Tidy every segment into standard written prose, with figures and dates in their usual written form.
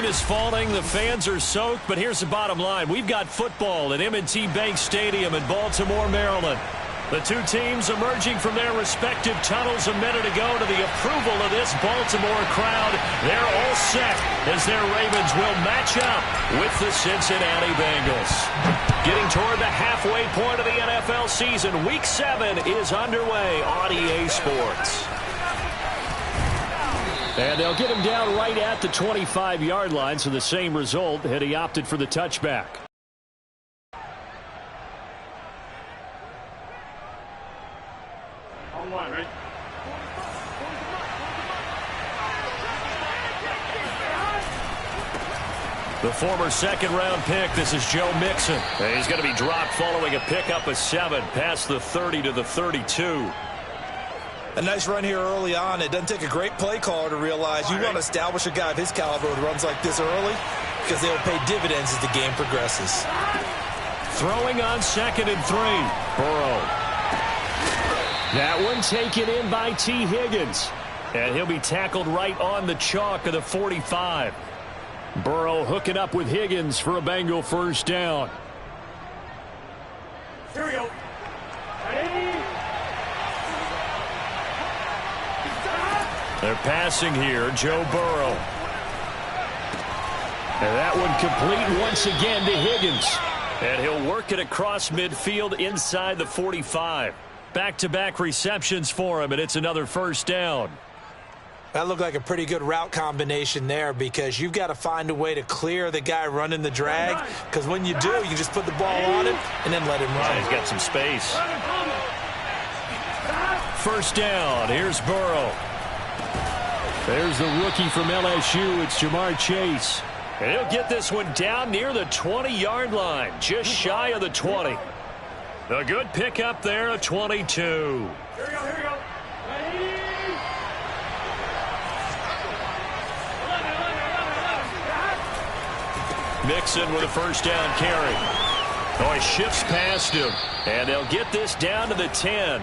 is falling. The fans are soaked, but here's the bottom line. We've got football at M&T Bank Stadium in Baltimore, Maryland. The two teams emerging from their respective tunnels a minute ago to the approval of this Baltimore crowd. They're all set as their Ravens will match up with the Cincinnati Bengals. Getting toward the halfway point of the NFL season, Week 7 is underway on EA Sports. And they'll get him down right at the 25-yard line, so the same result had he opted for the touchback. The former second-round pick, this is Joe Mixon. And he's going to be dropped following a pickup of 7 past the 30 to the 32. A nice run here early on. It doesn't take a great play caller to realize you want to establish a guy of his caliber with runs like this early because they'll pay dividends as the game progresses. Throwing on 2nd and 3. Burrow. That one taken in by T. Higgins. And he'll be tackled right on the chalk of the 45. Burrow hooking up with Higgins for a Bengal first down. Here we go. They're passing here, Joe Burrow. And that one complete once again to Higgins. And he'll work it across midfield inside the 45. Back-to-back receptions for him, and it's another first down. That looked like a pretty good route combination there because you've got to find a way to clear the guy running the drag because when you do, you just put the ball on him and then let him run. Yeah, he's got some space. First down. Here's Burrow. There's the rookie from LSU. It's Jamar Chase. And he'll get this one down near the 20-yard line, just shy of the 20. A good pickup there, a 22. Here we go, here we go. Mixon with a first down carry. Oh, he shifts past him. And they'll get this down to the 10.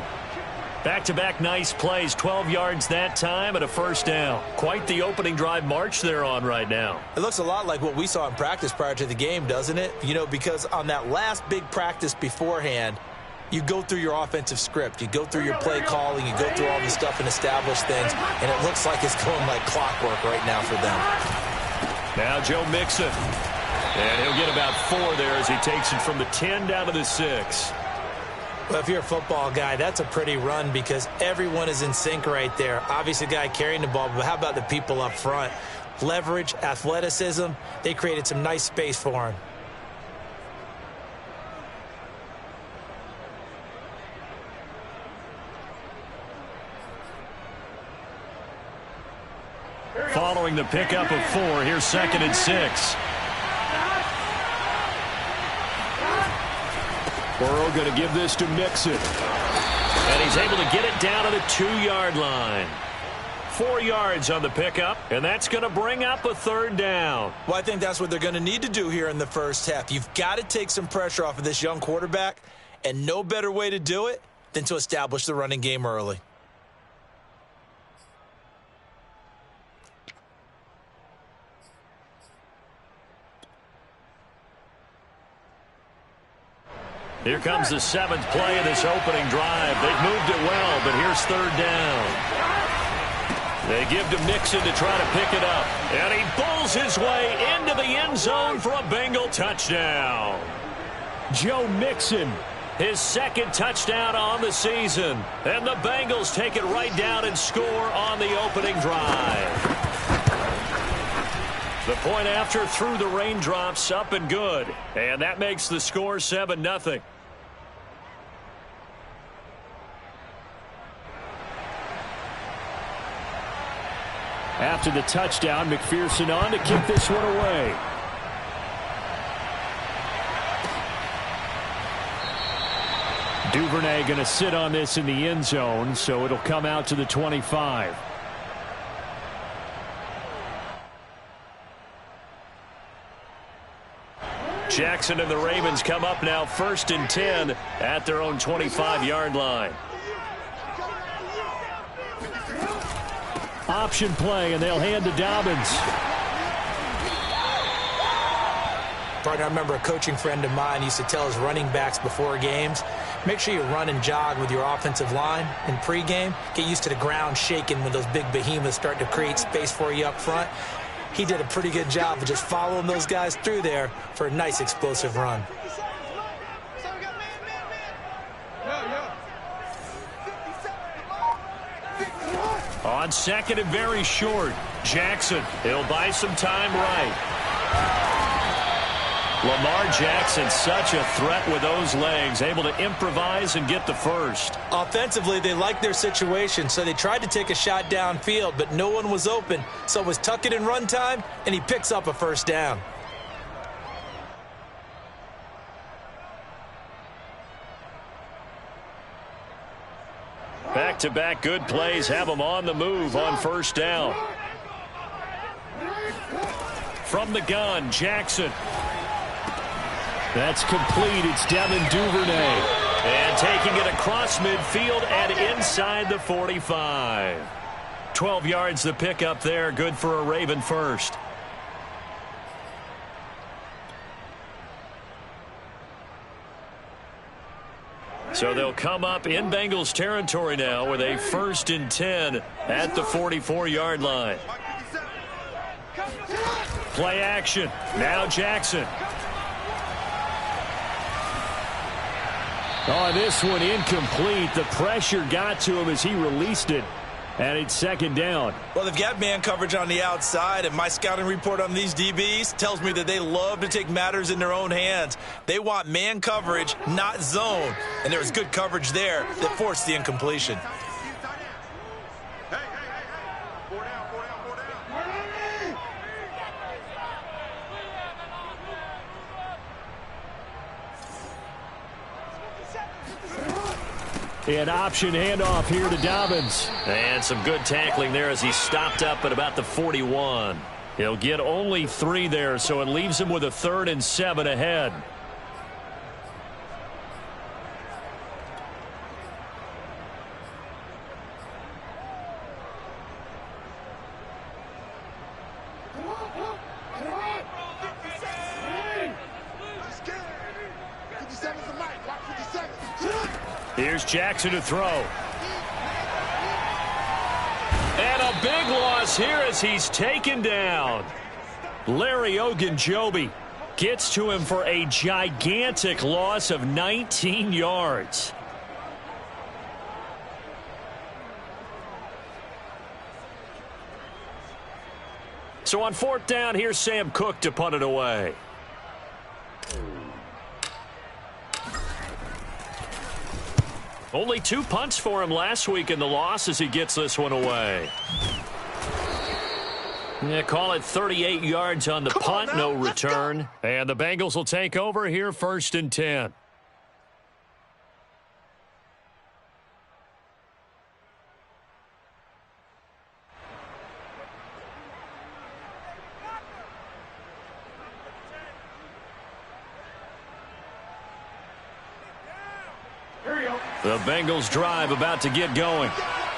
Back-to-back nice plays, 12 yards that time and a first down. Quite the opening drive march they're on right now. It looks a lot like what we saw in practice prior to the game, doesn't it? You know, because on that last big practice beforehand, you go through your offensive script. You go through your play calling. You go through all this stuff and establish things. And it looks like it's going like clockwork right now for them. Now Joe Mixon. And he'll get about 4 there as he takes it from the 10 down to the 6. Well, if you're a football guy, that's a pretty run because everyone is in sync right there. Obviously, the guy carrying the ball, but how about the people up front? Leverage, athleticism, they created some nice space for him. Following the pickup of 4, here's 2nd and 6. Burrow going to give this to Mixon. And he's able to get it down to the 2-yard line. 4 yards on the pickup, and that's going to bring up a third down. Well, I think that's what they're going to need to do here in the first half. You've got to take some pressure off of this young quarterback, and no better way to do it than to establish the running game early. Here comes the 7th play of this opening drive. They've moved it well, but here's 3rd down. They give to Mixon to try to pick it up. And he bulls his way into the end zone for a Bengal touchdown. Joe Mixon, his 2nd touchdown on the season. And the Bengals take it right down and score on the opening drive. The point after through the raindrops, up and good. And that makes the score 7-0. After the touchdown, McPherson on to kick this one away. Duvernay going to sit on this in the end zone, so it'll come out to the 25. Jackson and the Ravens come up now 1st and 10 at their own 25-yard line. Option play, and they'll hand to Dobbins. Partner, I remember a coaching friend of mine used to tell his running backs before games, make sure you run and jog with your offensive line in pregame. Get used to the ground shaking when those big behemoths start to create space for you up front. He did a pretty good job of just following those guys through there for a nice explosive run. On second and very short, Jackson. He'll buy some time right. Lamar Jackson, such a threat with those legs, able to improvise and get the first. Offensively, they liked their situation, so they tried to take a shot downfield, but no one was open. So it was tuck it in run time, and he picks up a first down. Back-to-back good plays have them on the move on first down. From the gun, Jackson. That's complete. It's Devin Duvernay. And taking it across midfield and inside the 45. 12 yards the pickup there. Good for a Raven first. So they'll come up in Bengals territory now with a 1st and 10 at the 44-yard line. Play action. Now Jackson. Oh, this one incomplete. The pressure got to him as he released it. And it's second down. Well, they've got man coverage on the outside, and my scouting report on these DBs tells me that they love to take matters in their own hands. They want man coverage, not zone. And there was good coverage there that forced the incompletion. An option handoff here to Dobbins. And some good tackling there as he stopped up at about the 41. He'll get only 3 there, so it leaves him with a 3rd and 7 ahead. Here's Jackson to throw. And a big loss here as he's taken down. Larry Ogunjobi gets to him for a gigantic loss of 19 yards. So on 4th down, here's Sam Cook to punt it away. Only 2 punts for him last week in the loss as he gets this one away. Yeah, call it 38 yards on the punt, no return. And the Bengals will take over here 1st and 10. The Bengals drive about to get going.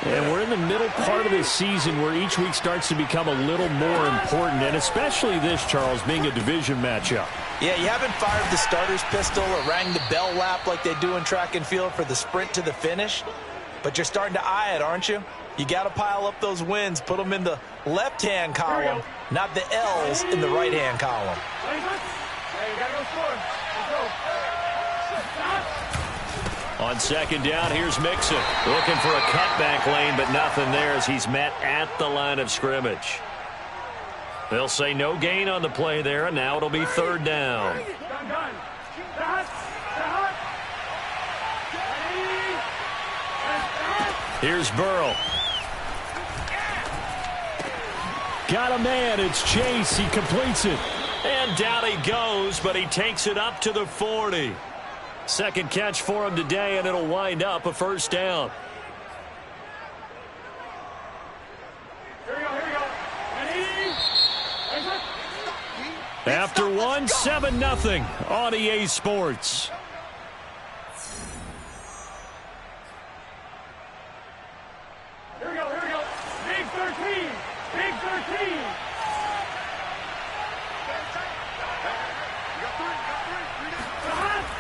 And we're in the middle part of this season where each week starts to become a little more important, and especially this, Charles, being a division matchup. Yeah, you haven't fired the starter's pistol or rang the bell lap like they do in track and field for the sprint to the finish, but you're starting to eye it, aren't you? You got to pile up those wins, put them in the left-hand column, not the L's in the right-hand column. On 2nd down, here's Mixon. Looking for a cutback lane, but nothing there as he's met at the line of scrimmage. They'll say no gain on the play there, and now it'll be 3rd down. Here's Burrow. Got a man. It's Chase. He completes it. And down he goes, but he takes it up to the 40. Second catch for him today, and it'll wind up a 1st down. After one, 7-0 on EA Sports. Here we go. Big 13. Big 13.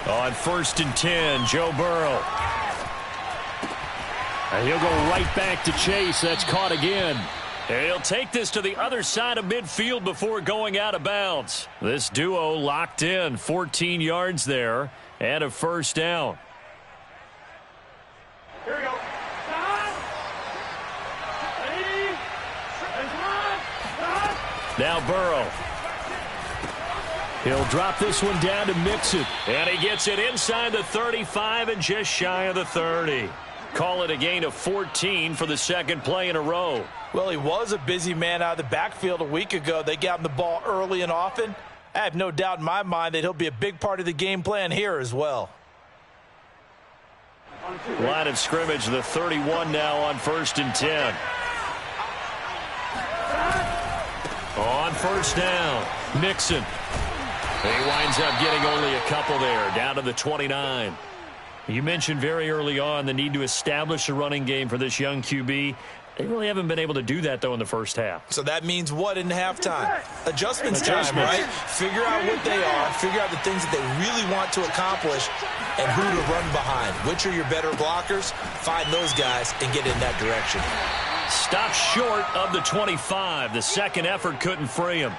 On 1st and 10, Joe Burrow. And he'll go right back to chase. That's caught again. And he'll take this to the other side of midfield before going out of bounds. This duo locked in, 14 yards there, and a first down. Here we go. Now Burrow. He'll drop this one down to Mixon. And he gets it inside the 35 and just shy of the 30. Call it a gain of 14 for the second play in a row. Well, he was a busy man out of the backfield a week ago. They got him the ball early and often. I have no doubt in my mind that he'll be a big part of the game plan here as well. Line of scrimmage, the 31 now on 1st and 10. On first down, Mixon. He winds up getting only a couple there, down to the 29. You mentioned very early on the need to establish a running game for this young QB. They really haven't been able to do that, though, in the first half. So that means what in halftime? Adjustments time, right? Figure out what they are, figure out the things that they really want to accomplish, and who to run behind. Which are your better blockers? Find those guys and get in that direction. Stopped short of the 25. The second effort couldn't free him.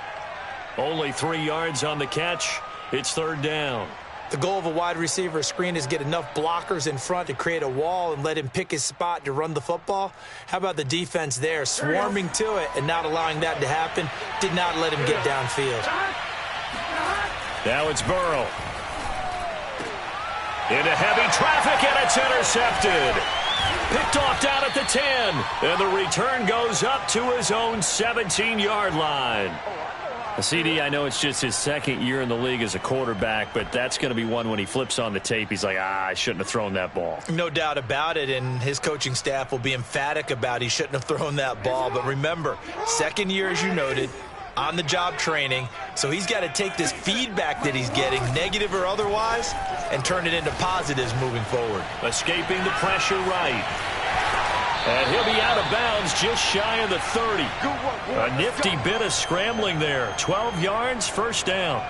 Only 3 yards on the catch. It's third down. The goal of a wide receiver screen is get enough blockers in front to create a wall and let him pick his spot to run the football. How about the defense there, swarming to it and not allowing that to happen? Did not let him get downfield. Now it's Burrow. Into heavy traffic, and it's intercepted. Picked off down at the 10, and the return goes up to his own 17-yard line. CD, I know it's just his second year in the league as a quarterback, but that's going to be one when he flips on the tape. He's like, I shouldn't have thrown that ball. No doubt about it, and his coaching staff will be emphatic about he shouldn't have thrown that ball. But remember, second year, as you noted, on-the-job training, so he's got to take this feedback that he's getting, negative or otherwise, and turn it into positives moving forward. Escaping the pressure right. And he'll be out of bounds just shy of the 30. A nifty bit of scrambling there. 12 yards, first down.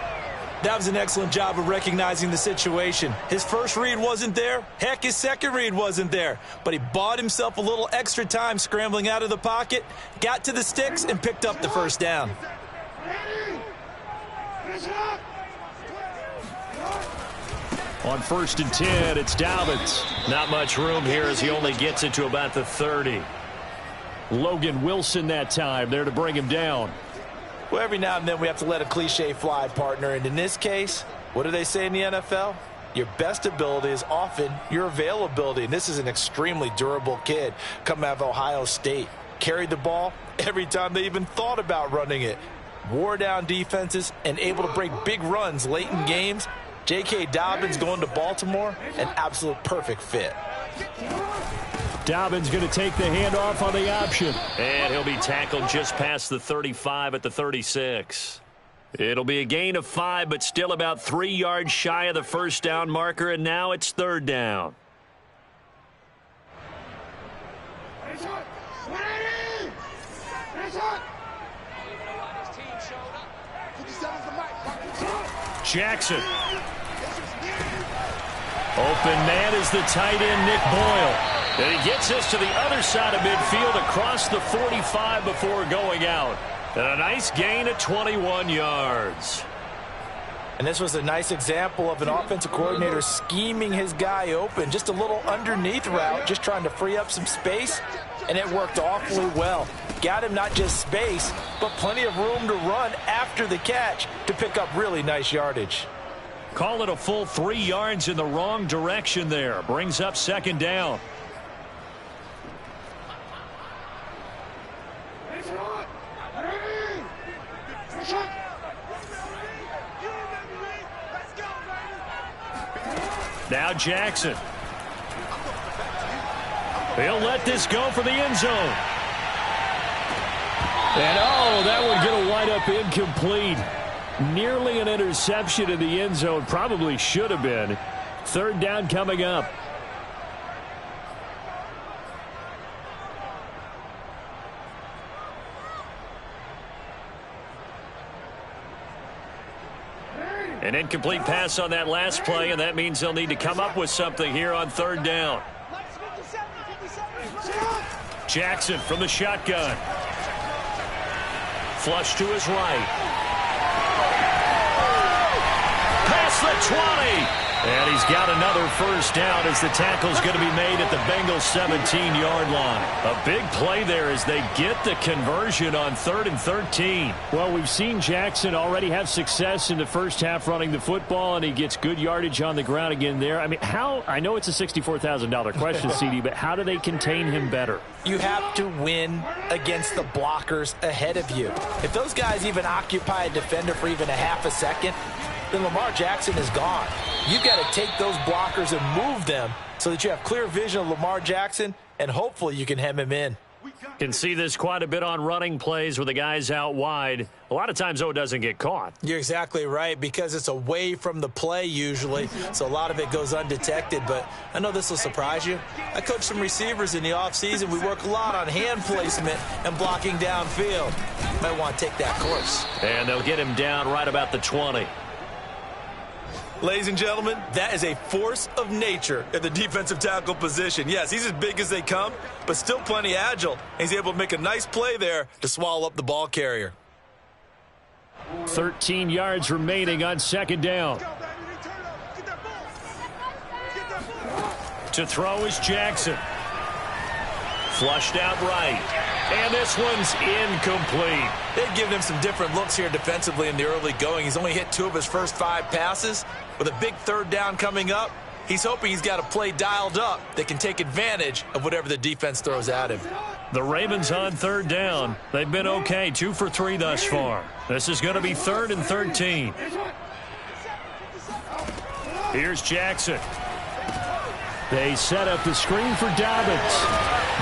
That was an excellent job of recognizing the situation. His first read wasn't there. Heck, his second read wasn't there. But he bought himself a little extra time scrambling out of the pocket, got to the sticks, and picked up the first down. On 1st and 10, it's Dobbins. Not much room here as he only gets it to about the 30. Logan Wilson that time there to bring him down. Well, every now and then we have to let a cliche fly, partner. And in this case, what do they say in the NFL? Your best ability is often your availability. And this is an extremely durable kid coming out of Ohio State. Carried the ball every time they even thought about running it. Wore down defenses and able to break big runs late in games. J.K. Dobbins going to Baltimore, an absolute perfect fit. Dobbins going to take the handoff on the option. And he'll be tackled just past the 35 at the 36. It'll be a gain of 5, but still about 3 yards shy of the first down marker, and now it's third down. Jackson. Open man is the tight end, Nick Boyle. And he gets us to the other side of midfield across the 45 before going out. And a nice gain of 21 yards. And this was a nice example of an offensive coordinator scheming his guy open. Just a little underneath route, just trying to free up some space. And it worked awfully well. Got him not just space, but plenty of room to run after the catch to pick up really nice yardage. Call it a full 3 yards in the wrong direction there. Brings up second down. Now Jackson. He'll let this go for the end zone. And oh, that one going to wind up incomplete. Nearly an interception in the end zone. Probably should have been. Third down coming up. An incomplete pass on that last play, and that means they'll need to come up with something here on third down. Jackson from the shotgun. Flush to his right. Past the 20. And he's got another first down as the tackle's going to be made at the Bengals 17-yard line. A big play there as they get the conversion on 3rd and 13. Well, we've seen Jackson already have success in the first half running the football, and he gets good yardage on the ground again there. I mean, I know it's a $64,000 question, CD, but how do they contain him better? You have to win against the blockers ahead of you. If those guys even occupy a defender for even a half a second, then Lamar Jackson is gone. You've got to take those blockers and move them so that you have clear vision of Lamar Jackson, and hopefully you can hem him in. Can see this quite a bit on running plays with the guys out wide. A lot of times, though, it doesn't get caught. You're exactly right, because it's away from the play usually, so a lot of it goes undetected. But I know this will surprise you. I coach some receivers in the offseason. We work a lot on hand placement and blocking downfield. Might want to take that course. And they'll get him down right about the 20. Ladies and gentlemen, that is a force of nature at the defensive tackle position. Yes, he's as big as they come, but still plenty agile. He's able to make a nice play there to swallow up the ball carrier. 13 yards remaining on second down. To throw is Jackson. Flushed out right. And this one's incomplete. They've given him some different looks here defensively in the early going. He's only hit 2 of his first 5 passes. With a big third down coming up, he's hoping he's got a play dialed up that can take advantage of whatever the defense throws at him. The Ravens on third down. They've been okay, 2 for 3 thus far. This is going to be 3rd and 13. Here's Jackson. They set up the screen for Dobbins.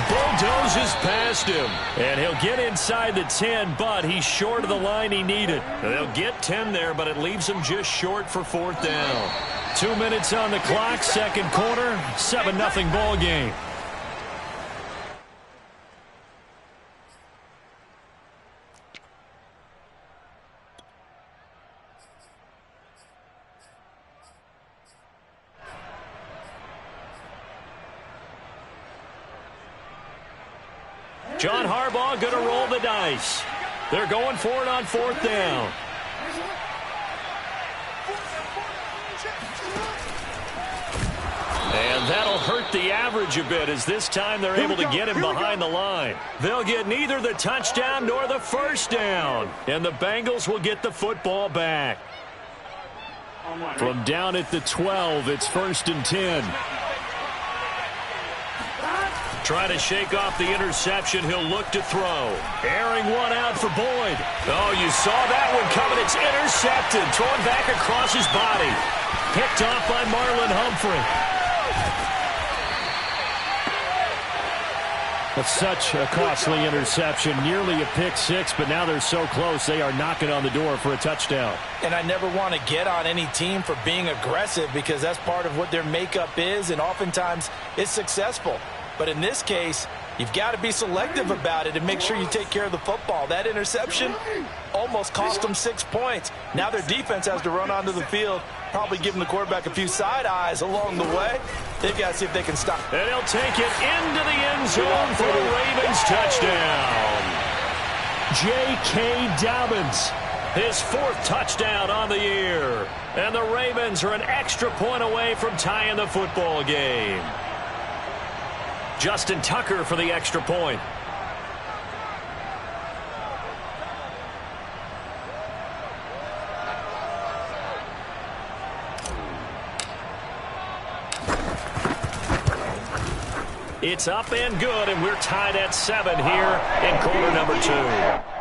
Bulldozes past him. And he'll get inside the 10, but he's short of the line he needed. They'll get 10 there, but it leaves him just short for 4th down. 2 minutes on the clock, second quarter, 7-0 ball game. John Harbaugh going to roll the dice. They're going for it on 4th down. And that'll hurt the average a bit, as this time they're able to get him behind the line. They'll get neither the touchdown nor the first down. And the Bengals will get the football back. From down at the 12, it's 1st and 10. Trying to shake off the interception. He'll look to throw. Airing one out for Boyd. Oh, you saw that one coming. It's intercepted. Thrown back across his body. Picked off by Marlon Humphrey. That's such a costly interception. Nearly a pick 6, but now they're so close. They are knocking on the door for a touchdown. And I never want to get on any team for being aggressive, because that's part of what their makeup is, and oftentimes it's successful. But in this case, you've got to be selective about it and make sure you take care of the football. That interception almost cost them 6 points. Now their defense has to run onto the field, probably giving the quarterback a few side eyes along the way. They've got to see if they can stop. And he'll take it into the end zone for the Ravens touchdown. J.K. Dobbins. His 4th touchdown on the year. And the Ravens are an extra point away from tying the football game. Justin Tucker for the extra point. It's up and good, and we're tied at 7 here in quarter number 2.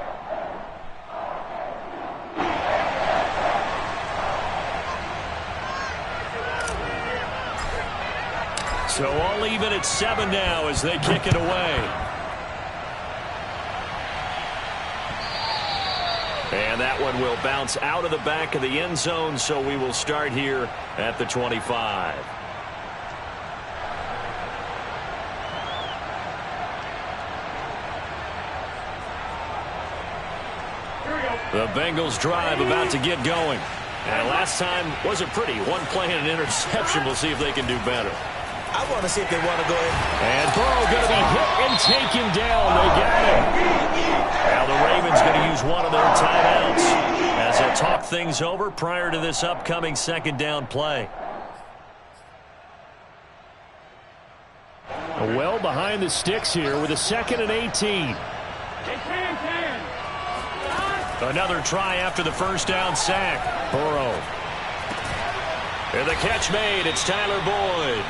So all even at 7 now as they kick it away. And that one will bounce out of the back of the end zone, so we will start here at the 25. The Bengals drive about to get going. And last time wasn't pretty. One play and an interception. We'll see if they can do better. I want to see if they want to go ahead. And Burrow going to be hit and taken down. They got him. Now the Ravens going to use one of their timeouts as they'll talk things over prior to this upcoming second down play. Well behind the sticks here with a 2nd and 18. Another try after the first down sack. Burrow. And the catch made. It's Tyler Boyd.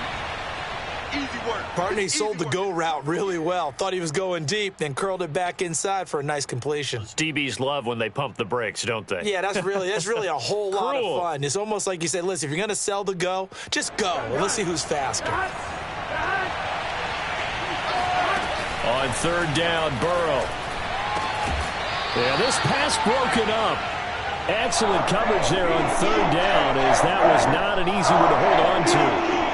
Partney sold the go route really well. Thought he was going deep, then curled it back inside for a nice completion. DBs love when they pump the brakes, don't they? Yeah, that's really a whole lot of fun. It's almost like you said, listen, if you're going to sell the go, just go. Let's see who's faster. On third down, Burrow. Yeah, this pass broken up. Excellent coverage there on third down, as that was not an easy one to hold on to.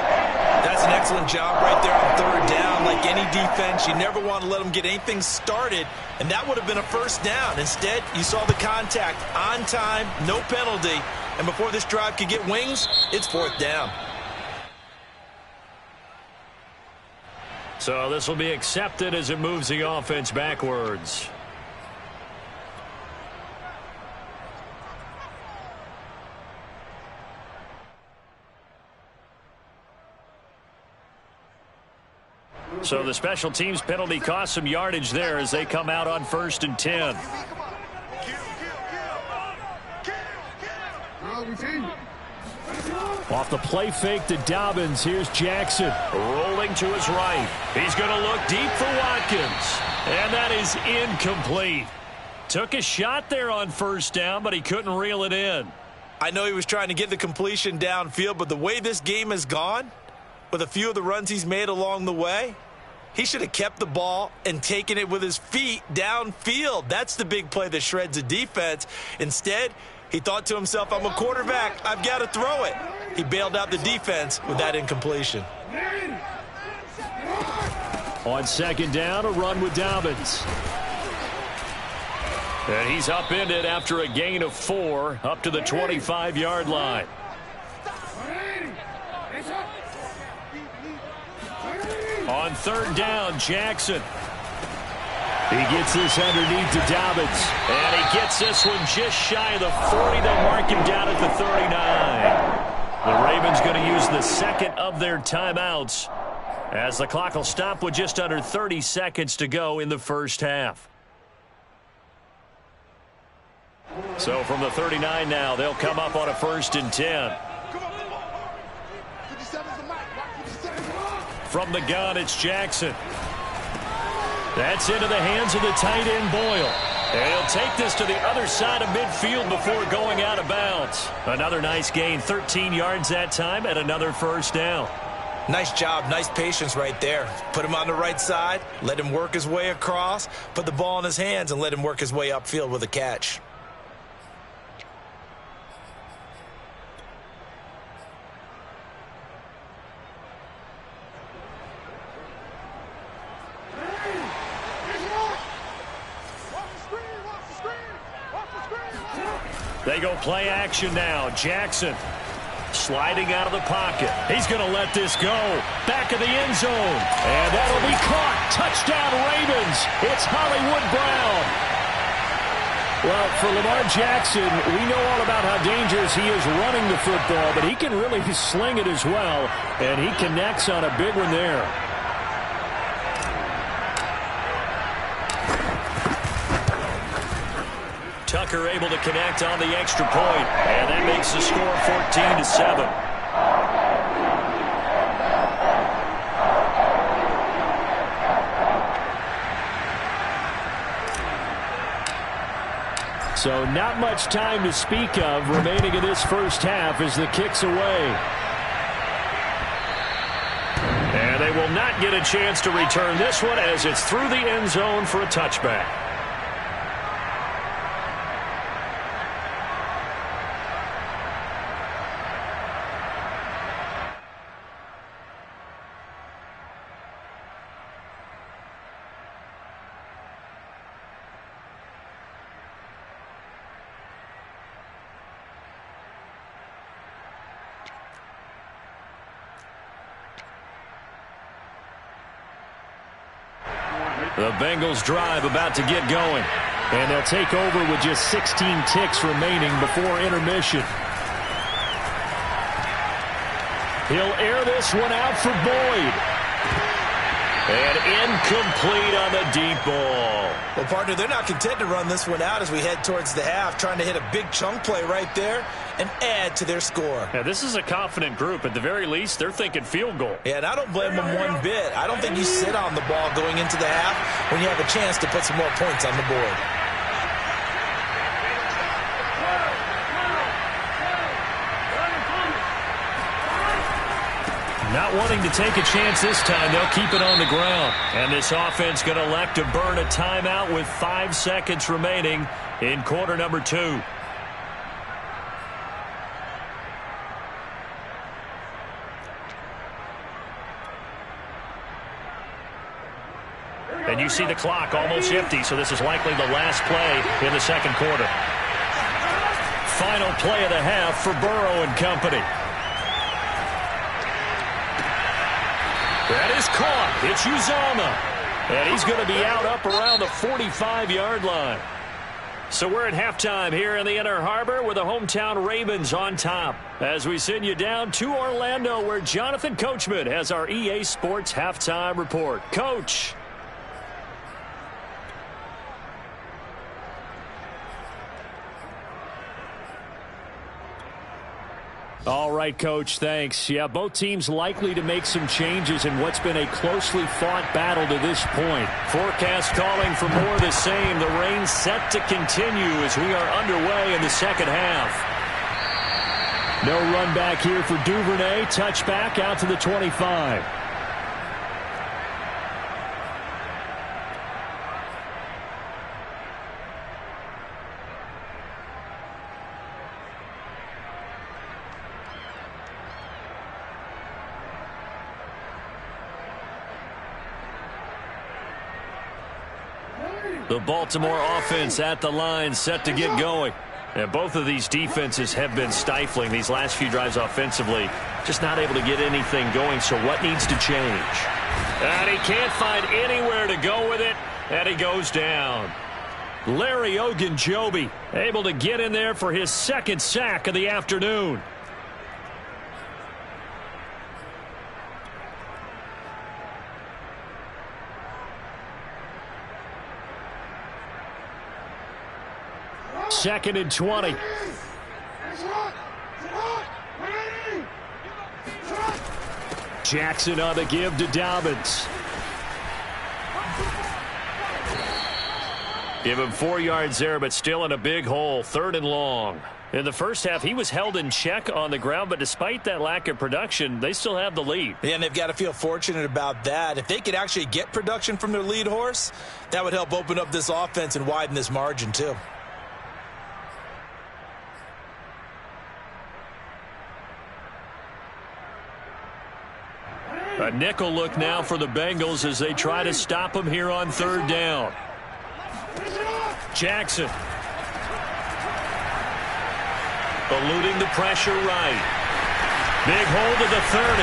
That's an excellent job right there on third down. Like any defense, you never want to let them get anything started, and that would have been a first down. Instead, you saw the contact on time, no penalty, and before this drive could get wings, it's fourth down. So this will be accepted as it moves the offense backwards. So the special teams penalty cost some yardage there as they come out on 1st and 10. Off the play fake to Dobbins. Here's Jackson. Rolling to his right. He's going to look deep for Watkins. And that is incomplete. Took a shot there on first down, but he couldn't reel it in. I know he was trying to get the completion downfield, but the way this game has gone, with a few of the runs he's made along the way, he should have kept the ball and taken it with his feet downfield. That's the big play that shreds a defense. Instead, he thought to himself, I'm a quarterback. I've got to throw it. He bailed out the defense with that incompletion. On second down, a run with Dobbins. And he's upended after a gain of 4 up to the 25-yard line. On third down, Jackson. He gets this underneath to Dobbins. And he gets this one just shy of the 40. They'll mark him down at the 39. The Ravens going to use the second of their timeouts as the clock will stop with just under 30 seconds to go in the first half. So from the 39 now, they'll come up on a 1st and 10. From the gun, it's Jackson. That's into the hands of the tight end, Boyle. And he'll take this to the other side of midfield before going out of bounds. Another nice gain, 13 yards that time, and another first down. Nice job, nice patience right there. Put him on the right side, let him work his way across, put the ball in his hands, and let him work his way upfield with a catch. They go play action now. Jackson sliding out of the pocket. He's going to let this go. Back of the end zone. And that'll be caught. Touchdown Ravens. It's Hollywood Brown. Well, for Lamar Jackson, we know all about how dangerous he is running the football, but he can really sling it as well, and he connects on a big one there. Tucker able to connect on the extra point, and that makes the score 14-7. So not much time to speak of remaining in this first half as the kick's away. And they will not get a chance to return this one as it's through the end zone for a touchback. The Bengals drive about to get going. And they'll take over with just 16 ticks remaining before intermission. He'll air this one out for Boyd. And incomplete on the deep ball. Well, partner, they're not content to run this one out as we head towards the half, trying to hit a big chunk play right there and add to their score. Yeah, this is a confident group. At the very least, they're thinking field goal. Yeah, and I don't blame them one bit. I don't think you sit on the ball going into the half when you have a chance to put some more points on the board. Not wanting to take a chance this time, they'll keep it on the ground. And this offense going to elect to burn a timeout with 5 seconds remaining in quarter number 2. And you see the clock almost empty, so this is likely the last play in the second quarter. Final play of the half for Burrow and company. That is caught. It's Uzomah. And he's going to be out up around the 45-yard line. So we're at halftime here in the Inner Harbor with the hometown Ravens on top. As we send you down to Orlando where Jonathan Coachman has our EA Sports halftime report. Coach. All right, Coach, thanks. Yeah, both teams likely to make some changes in what's been a closely fought battle to this point. Forecast calling for more of the same. The rain set to continue as we are underway in the second half. No run back here for Duvernay. Touchback out to the 25. The Baltimore offense at the line, set to get going. And both of these defenses have been stifling these last few drives offensively. Just not able to get anything going, so what needs to change? And he can't find anywhere to go with it, and he goes down. Larry Ogunjobi able to get in there for his second sack of the afternoon. Second and 20. Jackson on the give to Dobbins. Give him 4 yards there, but still in a big hole. 3rd and long. In the first half, he was held in check on the ground, but despite that lack of production, they still have the lead. Yeah, and they've got to feel fortunate about that. If they could actually get production from their lead horse, that would help open up this offense and widen this margin too. A nickel look now for the Bengals as they try to stop him here on 3rd down. Jackson. Eluding the pressure right. Big hold to the 30.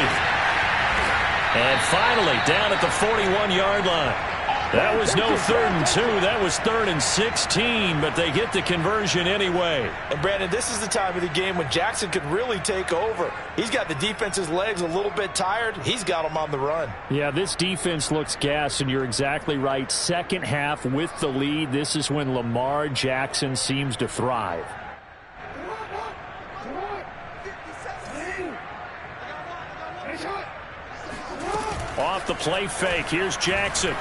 And finally down at the 41-yard line. That was no 3rd and 2. That was 3rd and 16, but they get the conversion anyway. And, Brandon, this is the time of the game when Jackson could really take over. He's got the defense's legs a little bit tired. He's got them on the run. Yeah, this defense looks gassed, and you're exactly right. Second half with the lead, this is when Lamar Jackson seems to thrive. Off the play fake, here's Jackson.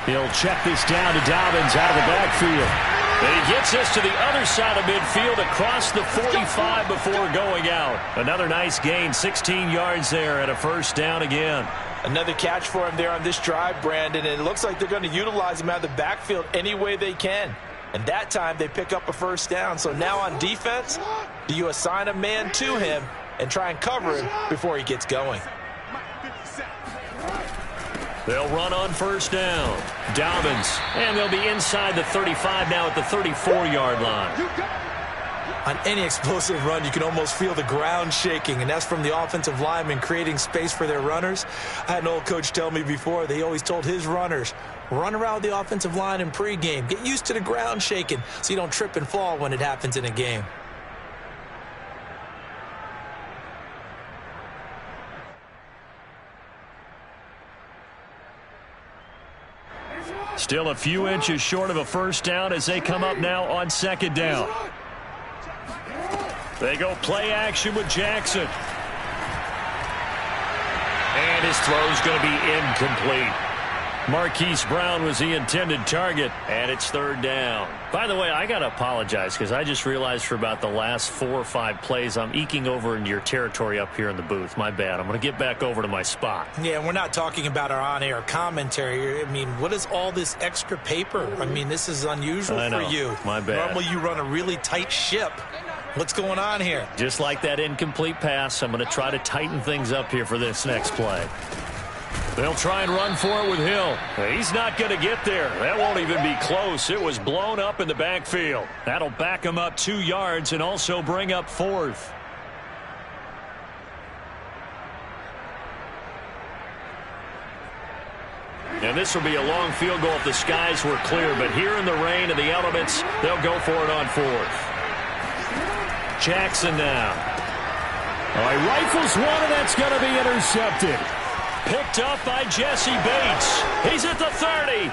He'll check this down to Dobbins out of the backfield. And he gets us to the other side of midfield across the 45 before going out. Another nice gain, 16 yards there and a 1st down again. Another catch for him there on this drive, Brandon, and it looks like they're going to utilize him out of the backfield any way they can. And that time they pick up a 1st down. So now on defense, do you assign a man to him and try and cover him before he gets going? They'll run on 1st down. Dobbins. And they'll be inside the 35 now at the 34-yard line. On any explosive run, you can almost feel the ground shaking, and that's from the offensive linemen creating space for their runners. I had an old coach tell me before, they always told his runners, run around the offensive line in pregame. Get used to the ground shaking so you don't trip and fall when it happens in a game. Still a few inches short of a first down as they come up now on second down. They go play action with Jackson. And his throw's going to be incomplete. Marquise Brown was the intended target, and it's third down. By the way, I got to apologize because I just realized for about the last 4 or 5 plays, I'm eking over into your territory up here in the booth. My bad. I'm going to get back over to my spot. Yeah, we're not talking about our on-air commentary. I mean, what is all this extra paper? I mean, this is unusual for you. My bad. Normally you run a really tight ship. What's going on here? Just like that incomplete pass, I'm going to try to tighten things up here for this next play. They'll try and run for it with Hill. He's not going to get there. That won't even be close. It was blown up in the backfield. That'll back him up 2 yards and also bring up 4th. And this will be a long field goal if the skies were clear. But here in the rain and the elements, they'll go for it on 4th. Jackson now. All right, rifles one, and that's going to be intercepted. Picked up by Jesse Bates. He's at the 30.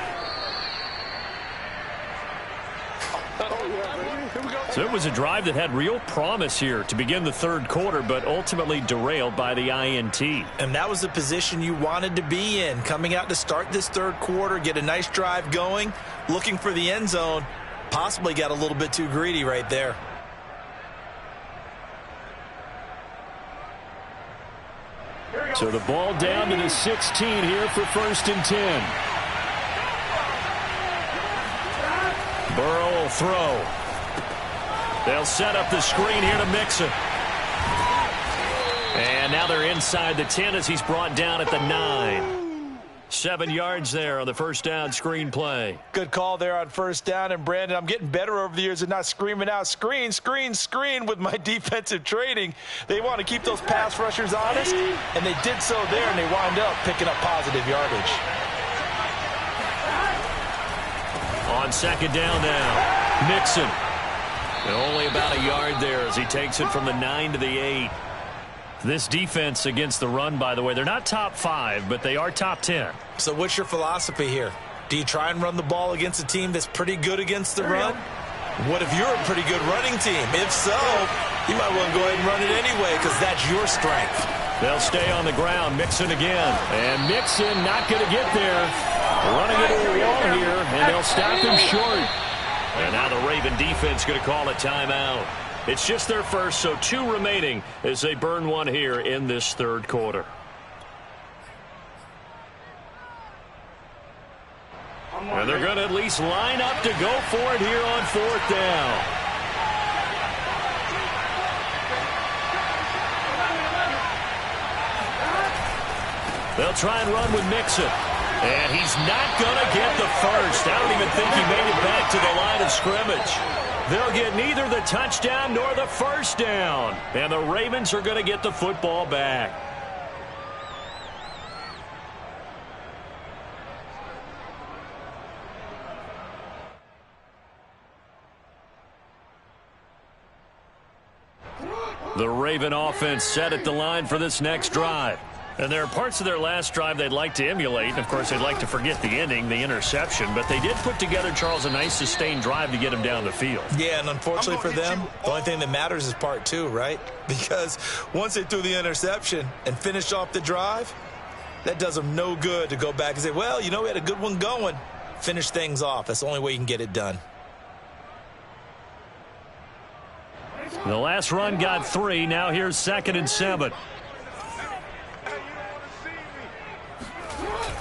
So it was a drive that had real promise here to begin the third quarter, but ultimately derailed by the INT. And that was the position you wanted to be in, coming out to start this third quarter, get a nice drive going, looking for the end zone. Possibly got a little bit too greedy right there. So the ball down to the 16 here for 1st and 10. Burrow will throw. They'll set up the screen here to Mixon. And now they're inside the 10 as he's brought down at the 9. 7 yards there on the first down screen play. Good call there on first down. And, Brandon, I'm getting better over the years at not screaming out screen, screen, screen with my defensive training. They want to keep those pass rushers honest, and they did so there, and they wind up picking up positive yardage. On second down now, Mixon. And only about a yard there as he takes it from the 9 to the 8. This defense against the run, by the way, they're not top 5, but they are top 10. So what's your philosophy here? Do you try and run the ball against a team that's pretty good against the run? What if you're a pretty good running team? If so, you might want to go ahead and run it anyway because that's your strength. They'll stay on the ground. Mixon again. And Mixon not going to get there. Running into a wall here, and they'll stop him short. And now the Raven defense going to call a timeout. It's just their first, so 2 remaining as they burn one here in this third quarter. And they're going to at least line up to go for it here on 4th down. They'll try and run with Mixon. And he's not going to get the first. I don't even think he made it back to the line of scrimmage. They'll get neither the touchdown nor the first down. And the Ravens are going to get the football back. The Raven offense set at the line for this next drive. And there are parts of their last drive they'd like to emulate. And, of course, they'd like to forget the ending, the interception. But they did put together, Charles, a nice sustained drive to get him down the field. Yeah, and unfortunately for them, the only thing that matters is part 2, right? Because once they threw the interception and finished off the drive, that does them no good to go back and say, well, you know, we had a good one going. Finish things off. That's the only way you can get it done. The last run got 3. Now here's 2nd and 7.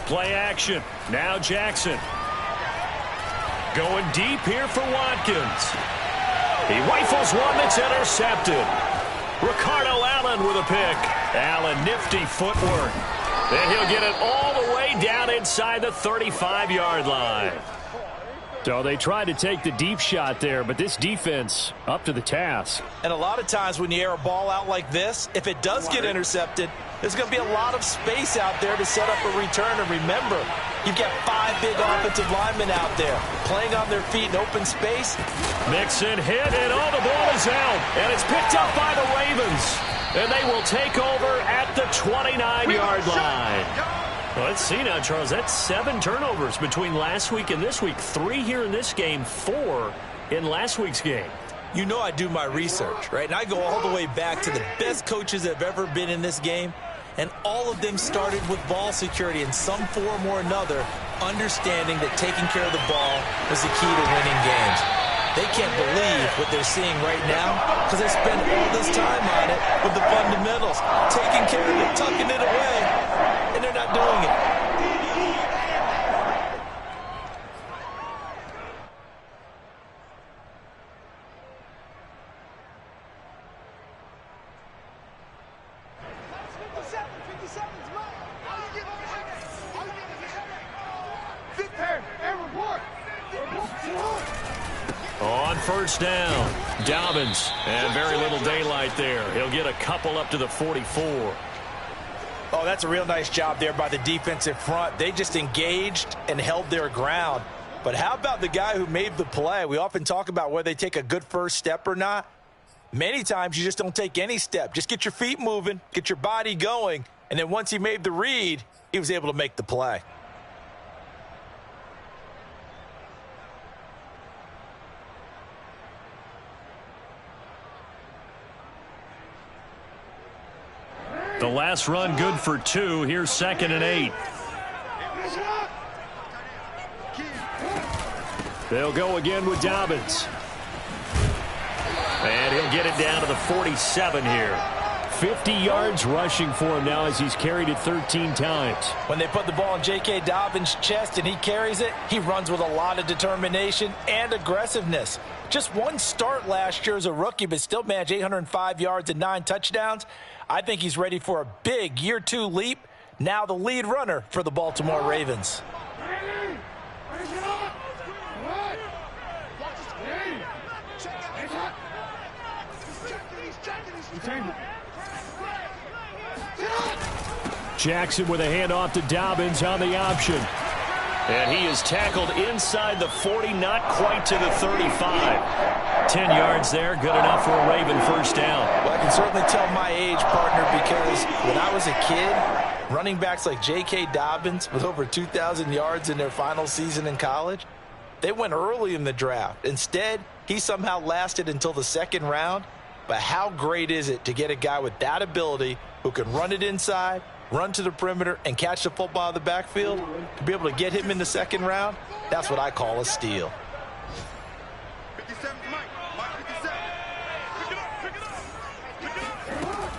Play action. Now Jackson. Going deep here for Watkins. He rifles one that's intercepted. Ricardo Allen with a pick. Allen, nifty footwork. And he'll get it all the way down inside the 35-yard line. So they tried to take the deep shot there, but this defense up to the task. And a lot of times when you air a ball out like this, if it does get intercepted, there's going to be a lot of space out there to set up a return. And remember, you've got 5 big offensive linemen out there playing on their feet in open space. Mixon hit, and the ball is out. And it's picked up by the Ravens. And they will take over at the 29-yard line. Well, let's see now, Charles. That's 7 turnovers between last week and this week. 3 here in this game, 4 in last week's game. You know I do my research, right? And I go all the way back to the best coaches that have ever been in this game. And all of them started with ball security in some form or another, understanding that taking care of the ball was the key to winning games. They can't believe what they're seeing right now because they spend all this time on it with the fundamentals, taking care of it, tucking it away, and they're not doing it. On first down, Dobbins, and very little daylight there. He'll get a couple up to the 44. Oh, that's a real nice job there by the defensive front. They just engaged and held their ground. But how about the guy who made the play? We often talk about whether they take a good first step or not. Many times you just don't take any step. Just get your feet moving, get your body going, and then once he made the read, he was able to make the play. The last run good for 2. Here's 2nd and 8. They'll go again with Dobbins. And he'll get it down to the 47 here. 50 yards rushing for him now as he's carried it 13 times. When they put the ball in J.K. Dobbins' chest and he carries it, he runs with a lot of determination and aggressiveness. Just one start last year as a rookie, but still managed 805 yards and 9 touchdowns. I think he's ready for a big year 2 leap. Now the lead runner for the Baltimore Ravens. Jackson with a handoff to Dobbins on the option. And he is tackled inside the 40, not quite to the 35. 10 yards there, good enough for a Raven first down. Well, I can certainly tell my age, partner, because when I was a kid, running backs like J.K. Dobbins with over 2,000 yards in their final season in college, they went early in the draft. Instead, he somehow lasted until the 2nd round. But how great is it to get a guy with that ability who can run it inside, run to the perimeter, and catch the football out of the backfield? To be able to get him in the 2nd round, that's what I call a steal.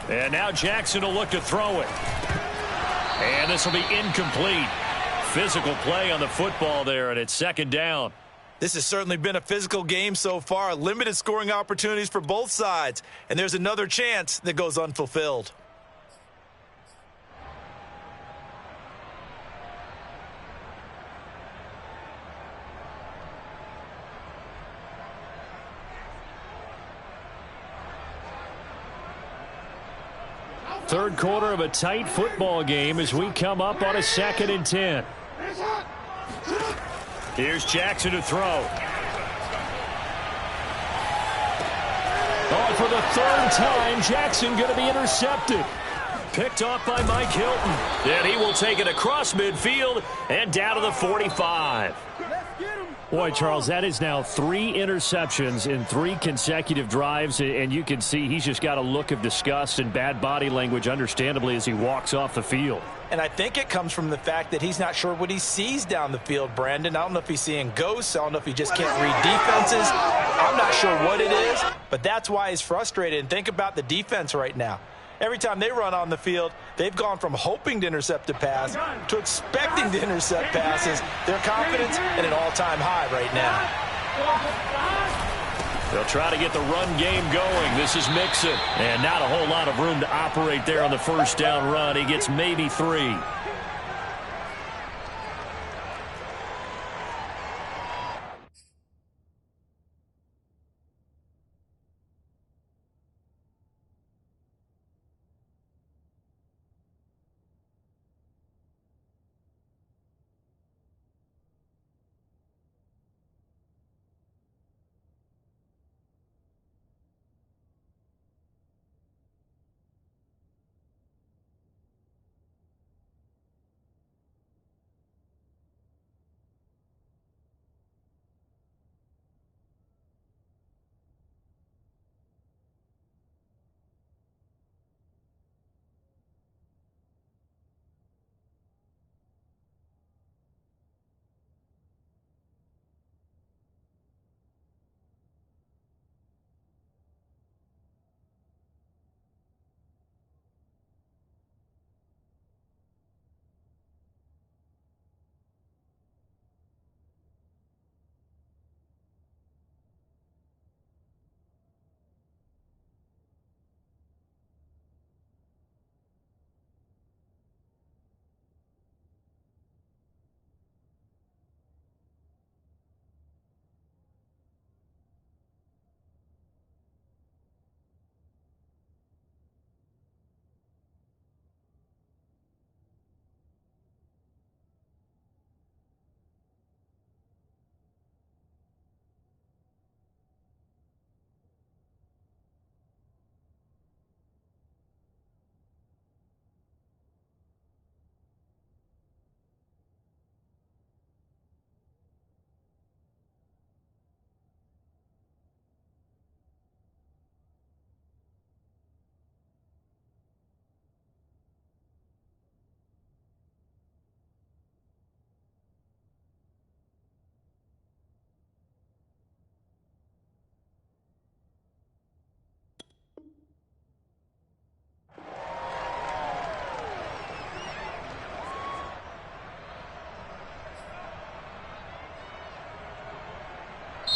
And now Jackson will look to throw it. And this will be incomplete. Physical play on the football there, and it's 2nd down. This has certainly been a physical game so far. Limited scoring opportunities for both sides. And there's another chance that goes unfulfilled. Third quarter of a tight football game as we come up on a 2nd and 10. Here's Jackson to throw. Oh, for the 3rd time, Jackson going to be intercepted. Picked off by Mike Hilton. And he will take it across midfield and down to the 45. Boy, Charles, that is now 3 interceptions in 3 consecutive drives, and you can see he's just got a look of disgust and bad body language, understandably, as he walks off the field. And I think it comes from the fact that he's not sure what he sees down the field, Brandon. I don't know if he's seeing ghosts. I don't know if he just can't read defenses. I'm not sure what it is, but that's why he's frustrated. And think about the defense right now. Every time they run on the field, they've gone from hoping to intercept a pass to expecting to intercept passes. Their confidence at an all-time high right now. They'll try to get the run game going. This is Mixon. And not a whole lot of room to operate there on the first down run. He gets maybe 3.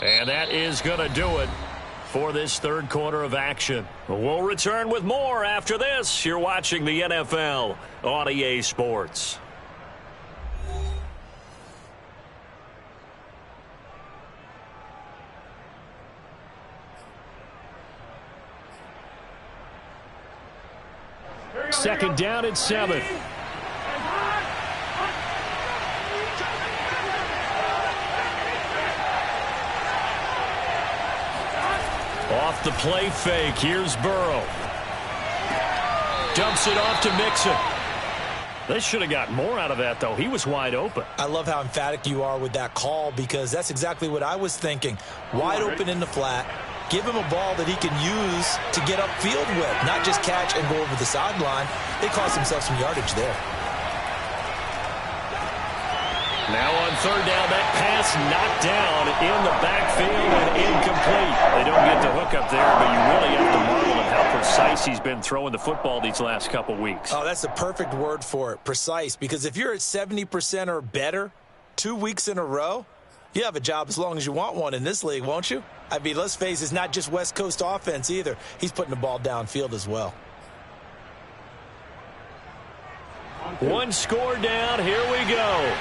And that is going to do it for this third quarter of action. We'll return with more after this. You're watching the NFL on EA Sports. Second down and 7. Off the play fake, here's Burrow. Dumps it off to Mixon. They should have got more out of that, though. He was wide open. I love how emphatic you are with that call, because that's exactly what I was thinking. Wide open in the flat. Give him a ball that he can use to get upfield with, not just catch and go over the sideline. They cost themselves some yardage there. Now on third down, that pass knocked down in the backfield and incomplete. They don't get the hook up there, but you really have to marvel at how precise he's been throwing the football these last couple weeks. Oh, that's the perfect word for it, precise, because if you're at 70% or better 2 weeks in a row, you have a job as long as you want one in this league, won't you? I mean, let's face it, it's not just West Coast offense either. He's putting the ball downfield as well. One score down. Here we go.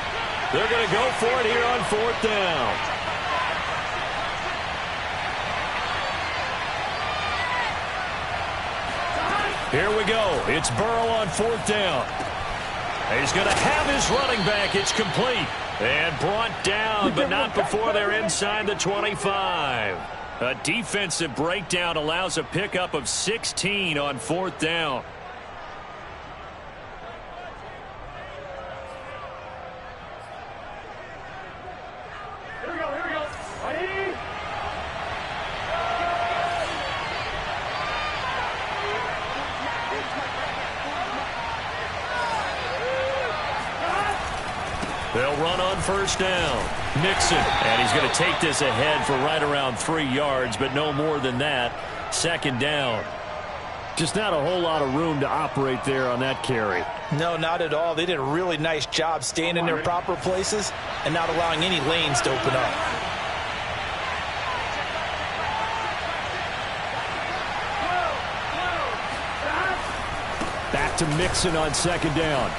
They're going to go for it here on fourth down. Here we go. It's Burrow on fourth down. He's going to have his running back. It's complete. And brought down, but not before they're inside the 25. A defensive breakdown allows a pickup of 16 on fourth down. Here we go. Ready? They'll run on first down. Mixon, and he's going to take this ahead for right around 3 yards, but no more than that. Second down. Just not a whole lot of room to operate there on that carry. No, not at all. They did a really nice job staying in their proper places and not allowing any lanes to open up. Back to Mixon on second down.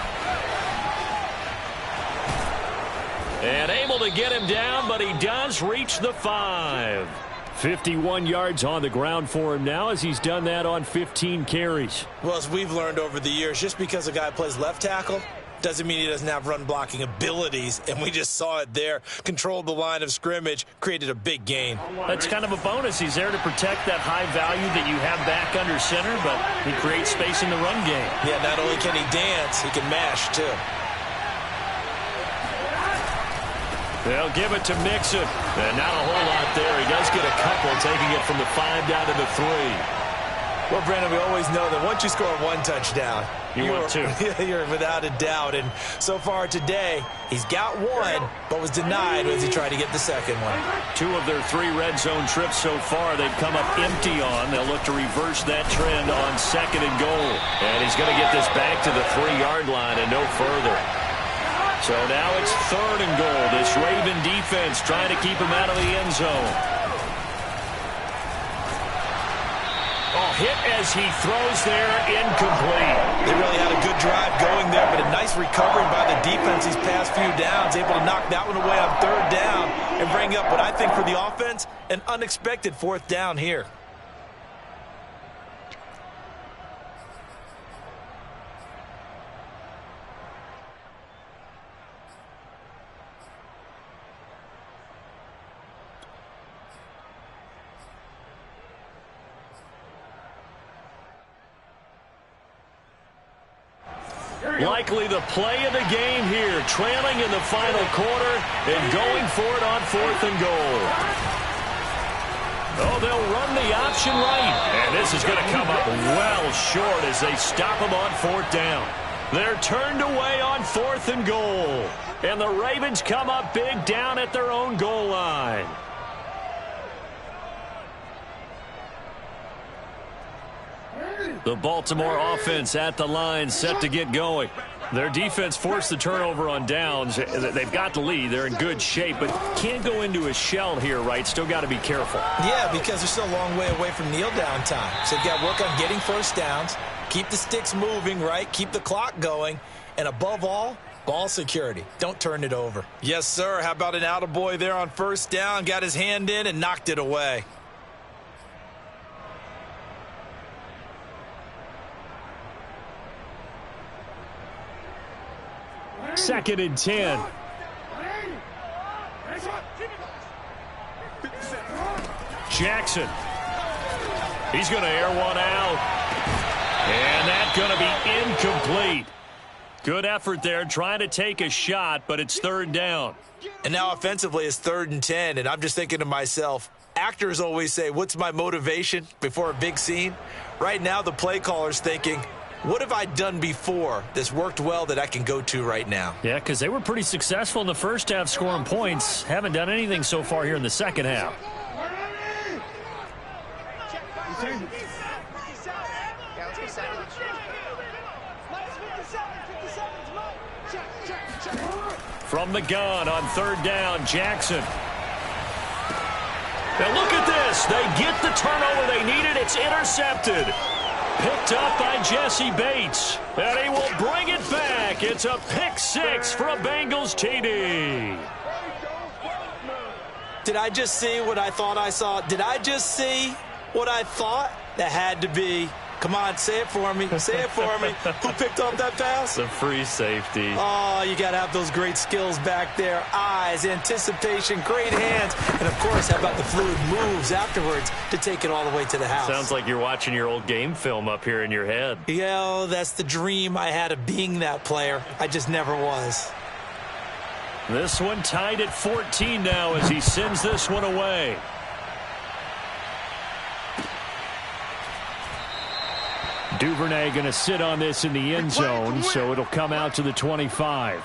And able to get him down, but he does reach the 5. 51 yards on the ground for him now as he's done that on 15 carries. Well, as we've learned over the years, just because a guy plays left tackle doesn't mean he doesn't have run blocking abilities, and we just saw it there. Controlled the line of scrimmage, created a big gain. That's kind of a bonus. He's there to protect that high value that you have back under center, but he creates space in the run game. Yeah, not only can he dance, he can mash, too. They'll give it to Mixon. And not a whole lot there. He does get a couple, taking it from the 5 down to the 3. Well, Brandon, we always know that once you score one touchdown, you're you're without a doubt. And so far today, he's got one, but was denied as he tried to get the second one. 2 of their 3 red zone trips so far, they've come up empty on. They'll look to reverse that trend on second and goal. And he's going to get this back to the 3-yard line and no further. So now it's third and goal. This Raven defense trying to keep him out of the end zone. Oh, hit as he throws there, incomplete. They really had a good drive going there, but a nice recovery by the defense these past few downs. Able to knock that one away on third down and bring up what I think for the offense, an unexpected fourth down here. Likely the play of the game here, trailing in the final quarter and going for it on fourth and goal. Oh, they'll run the option right. And this is going to come up well short as they stop him on fourth down. They're turned away on fourth and goal. And the Ravens come up big down at their own goal line. The Baltimore offense at the line, set to get going. Their defense forced the turnover on downs. They've got the lead. They're in good shape, but can't go into a shell here, right? Still got to be careful. Yeah, because they're still a long way away from kneel down time. So you've got to work on getting first downs, keep the sticks moving, right? Keep the clock going, and above all, ball security. Don't turn it over. Yes, sir. How about an attaboy there on first down? Got his hand in and knocked it away. Second and 10. Jackson. He's going to air one out. And that's going to be incomplete. Good effort there, trying to take a shot, but it's third down. And now offensively it's 3rd and 10, and I'm just thinking to myself, actors always say, what's my motivation before a big scene? Right now the play caller's thinking, what have I done before that's worked well that I can go to right now? Yeah, because they were pretty successful in the first half scoring points. Haven't done anything so far here in the second half. From the gun on third down, Jackson. Now look at this. They get the turnover they needed. It's intercepted. Picked up by Jesse Bates. And he will bring it back. It's a pick six for a Bengals TD. Did I just see what I thought I saw? Did I just see what I thought? That had to be. Come on, say it for me. Say it for me. Who picked up that pass? The free safety. Oh, you got to have those great skills back there. Eyes, anticipation, great hands. And, of course, how about the fluid moves afterwards to take it all the way to the house? Sounds like you're watching your old game film up here in your head. Yeah, that's the dream I had of being that player. I just never was. This one tied at 14 now as he sends this one away. Duvernay going to sit on this in the end zone, so it'll come out to the 25.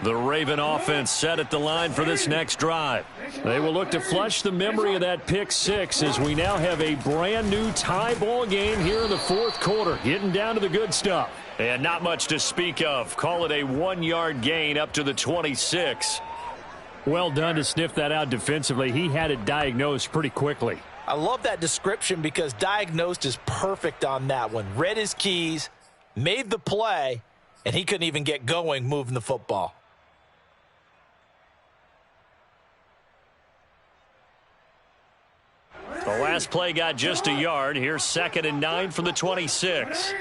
The Raven offense set at the line for this next drive. They will look to flush the memory of that pick six as we now have a brand new tie ball game here in the fourth quarter, getting down to the good stuff. And not much to speak of. Call it a 1-yard gain up to the 26. Well done to sniff that out defensively. He had it diagnosed pretty quickly. I love that description because diagnosed is perfect on that one. Read his keys, made the play, and he couldn't even get going moving the football. The last play got just a yard. Here's 2nd and 9 from the 26.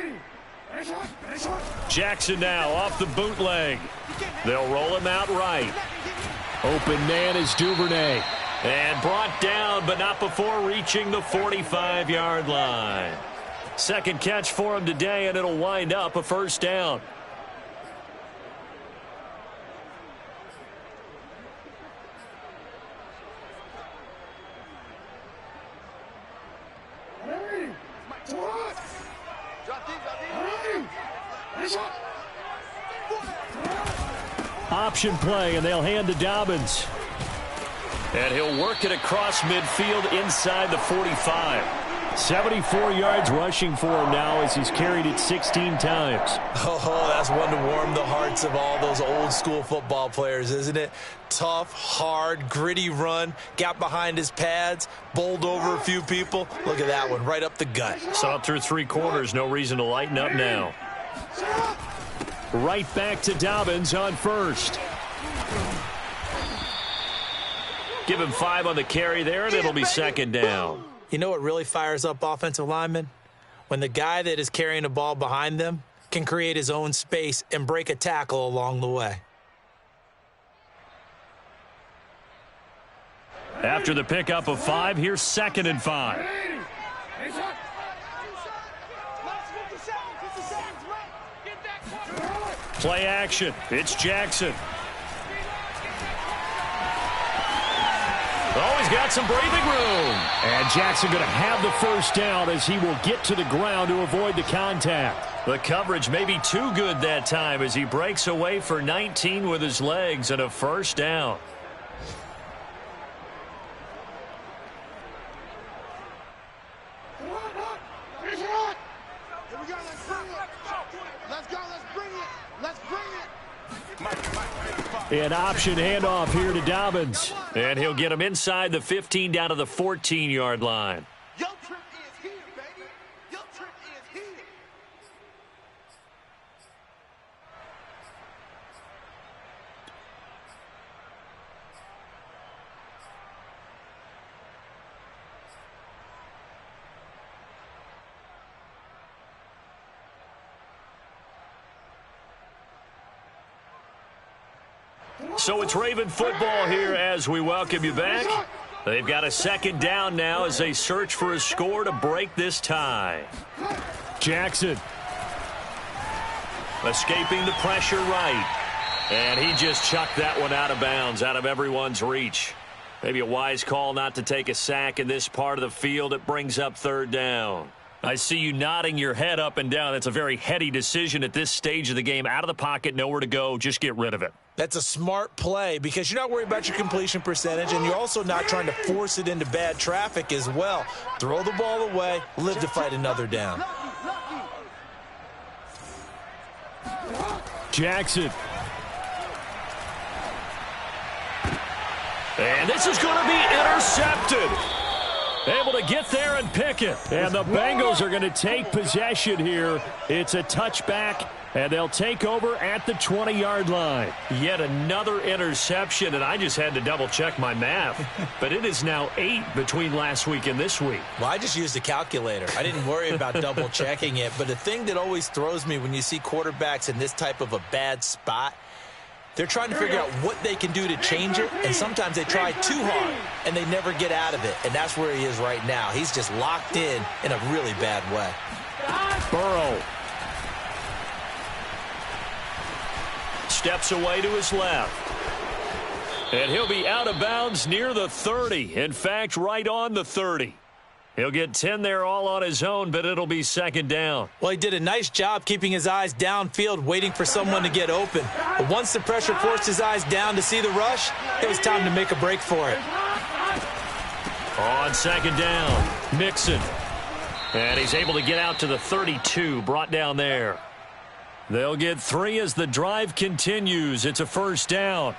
Jackson now off the bootleg. They'll roll him out right. Open man is Duvernay. And brought down, but not before reaching the 45-yard line. Second catch for him today, and it'll wind up a first down. Option play, and they'll hand to Dobbins. And he'll work it across midfield inside the 45. 74 yards rushing for him now as he's carried it 16 times. Oh, that's one to warm the hearts of all those old school football players, isn't it? Tough, hard, gritty run, got behind his pads, bowled over a few people. Look at that one, right up the gut. Saw it through 3 quarters, no reason to lighten up now. Right back to Dobbins on first. Give him 5 on the carry there, and it'll be 2nd down. You know what really fires up offensive linemen? When the guy that is carrying the ball behind them can create his own space and break a tackle along the way. After the pickup of 5, here's 2nd and 5. Play action. It's Jackson. Oh, he's got some breathing room. And Jackson going to have the first down as he will get to the ground to avoid the contact. The coverage may be too good that time as he breaks away for 19 with his legs and a first down. An option handoff here to Dobbins. And he'll get him inside the 15 down to the 14-yard line. Your trip is here, baby. Your trip is here. So it's Raven football here as we welcome you back. They've got a second down now as they search for a score to break this tie. Jackson. Escaping the pressure right. And he just chucked that one out of bounds, out of everyone's reach. Maybe a wise call not to take a sack in this part of the field. It brings up third down. I see you nodding your head up and down. That's a very heady decision at this stage of the game. Out of the pocket, nowhere to go. Just get rid of it. That's a smart play because you're not worried about your completion percentage, and you're also not trying to force it into bad traffic as well. Throw the ball away, live to fight another down. Jackson. And this is going to be intercepted. Able to get there and pick it. And the Bengals are going to take possession here. It's a touchback, and they'll take over at the 20-yard line. Yet another interception, and I just had to double-check my math. But it is now 8 between last week and this week. Well, I just used a calculator. I didn't worry about double-checking it. But the thing that always throws me when you see quarterbacks in this type of a bad spot, they're trying to figure out what they can do to change it, and sometimes they try too hard, and they never get out of it. And that's where he is right now. He's just locked in a really bad way. Burrow. Steps away to his left. And he'll be out of bounds near the 30. In fact, right on the 30. He'll get 10 there all on his own, but it'll be second down. Well, he did a nice job keeping his eyes downfield, waiting for someone to get open. But once the pressure forced his eyes down to see the rush, it was time to make a break for it. On second down, Mixon. And he's able to get out to the 32, brought down there. They'll get 3 as the drive continues. It's a first down.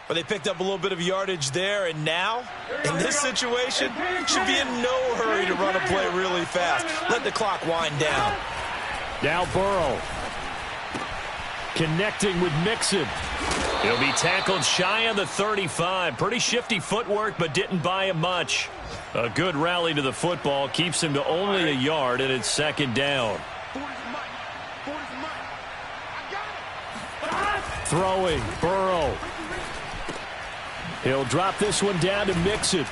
But they picked up a little bit of yardage there, and now, in this situation, should be in no hurry to run a play really fast. Let the clock wind down. Now Burrow. Connecting with Mixon. He'll be tackled shy of the 35. Pretty shifty footwork, but didn't buy him much. A good rally to the football keeps him to only a yard, and it's second down. Throwing, Burrow. He'll drop this one down to Mixon.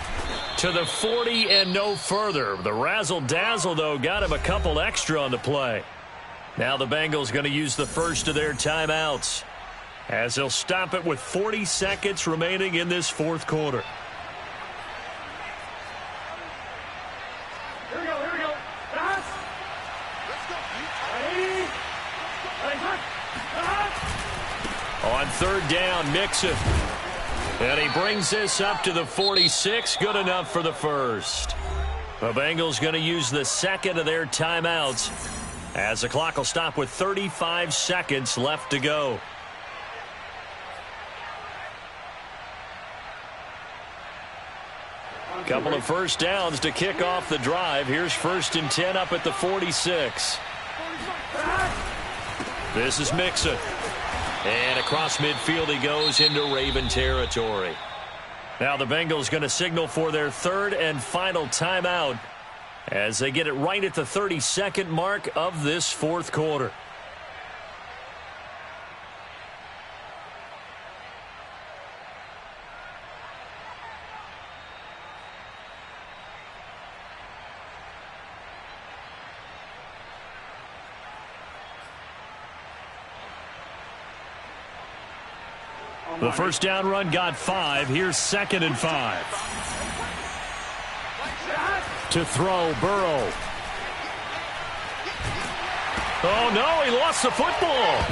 To the 40 and no further. The razzle-dazzle, though, got him a couple extra on the play. Now the Bengals going to use the first of their timeouts as they'll stop it with 40 seconds remaining in this fourth quarter. Here we go. Pass. Let's go. On third down, Mixon. And he brings this up to the 46. Good enough for the first. The Bengals going to use the second of their timeouts as the clock will stop with 35 seconds left to go. Couple of first downs to kick off the drive. Here's 1st and 10 up at the 46. This is Mixon. And across midfield he goes into Raven territory. Now the Bengals going to signal for their third and final timeout as they get it right at the 32nd mark of this fourth quarter. The first down run got 5. Here's 2nd and 5. To throw, Burrow. Oh, no, he lost the football.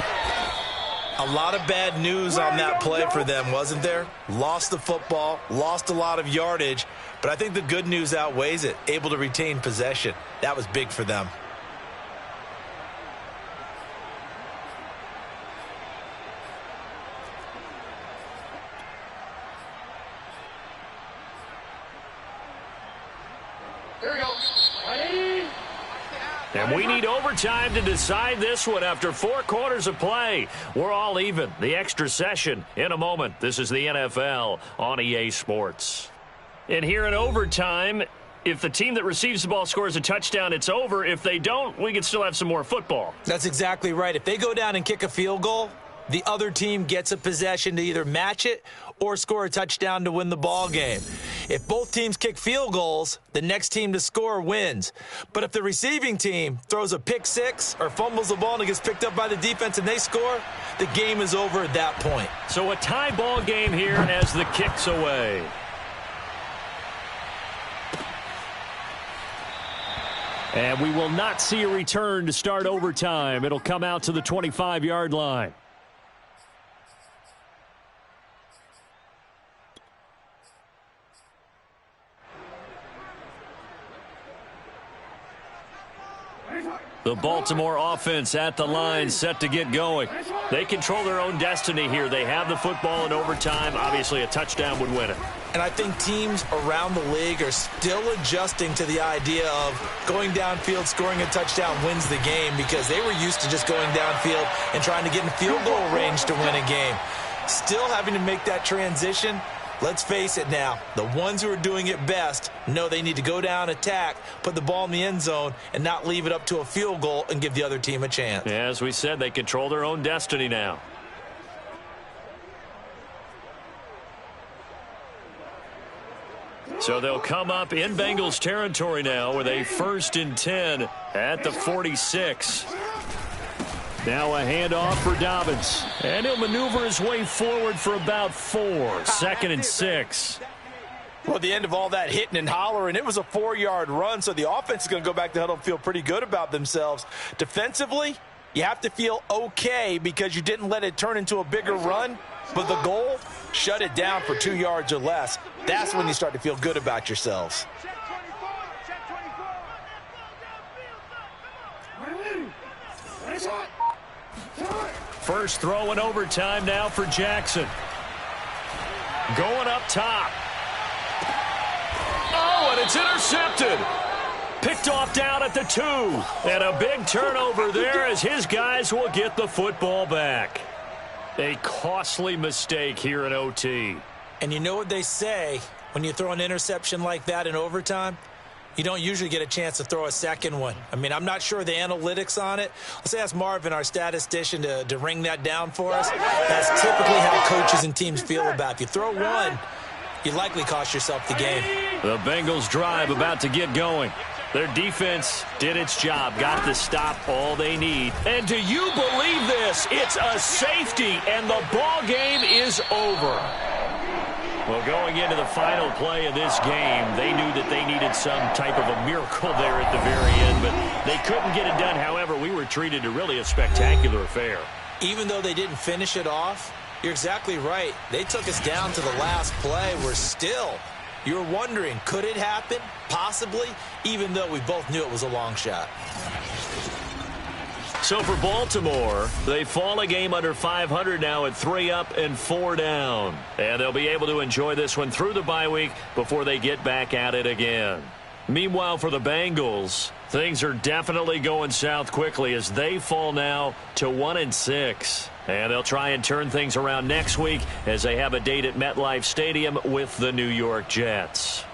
A lot of bad news on that play for them, wasn't there? Lost the football, lost a lot of yardage, but I think the good news outweighs it. Able to retain possession. That was big for them. And we need overtime to decide this one after 4 quarters of play. We're all even. The extra session in a moment. This is the NFL on EA Sports. And here in overtime, if the team that receives the ball scores a touchdown, it's over. If they don't, we can still have some more football. That's exactly right. If they go down and kick a field goal, the other team gets a possession to either match it or score a touchdown to win the ball game. If both teams kick field goals, the next team to score wins. But if the receiving team throws a pick six or fumbles the ball and it gets picked up by the defense and they score, the game is over at that point. So a tie ball game here as the kick's away. And we will not see a return to start overtime. It'll come out to the 25-yard line. The Baltimore offense at the line, set to get going. They control their own destiny here. They have the football in overtime. Obviously, a touchdown would win it. And I think teams around the league are still adjusting to the idea of going downfield, scoring a touchdown wins the game, because they were used to just going downfield and trying to get in field goal range to win a game. Still having to make that transition. Let's face it now, the ones who are doing it best know they need to go down, attack, put the ball in the end zone, and not leave it up to a field goal and give the other team a chance. Yeah, as we said, they control their own destiny now. So they'll come up in Bengals territory now with a 1st and 10 at the 46. Now a handoff for Dobbins. And he'll maneuver his way forward for about 4. 2nd and 6. Well, at the end of all that hitting and hollering, it was a 4-yard run, so the offense is going to go back to huddle and feel pretty good about themselves. Defensively, you have to feel okay because you didn't let it turn into a bigger run, but the goal, shut it down for 2 yards or less. That's when you start to feel good about yourselves. First throw in overtime now for Jackson. Going up top. Oh, and it's intercepted. Picked off down at the 2. And a big turnover there as his guys will get the football back. A costly mistake here in OT. And you know what they say when you throw an interception like that in overtime? You don't usually get a chance to throw a second one. I mean, I'm not sure the analytics on it. Let's ask Marvin, our statistician, to ring that down for us. That's typically how coaches and teams feel about it. If you throw one, you likely cost yourself the game. The Bengals drive about to get going. Their defense did its job, got the stop, all they need. And do you believe this? It's a safety, and the ball game is over. Well, going into the final play of this game, they knew that they needed some type of a miracle there at the very end, but they couldn't get it done. However, we were treated to really a spectacular affair. Even though they didn't finish it off, you're exactly right. They took us down to the last play. We're still, you're wondering, could it happen? Possibly, even though we both knew it was a long shot. So for Baltimore, they fall a game under 500 now at 3 up and 4 down. And they'll be able to enjoy this one through the bye week before they get back at it again. Meanwhile, for the Bengals, things are definitely going south quickly as they fall now to 1-6. And they'll try and turn things around next week as they have a date at MetLife Stadium with the New York Jets.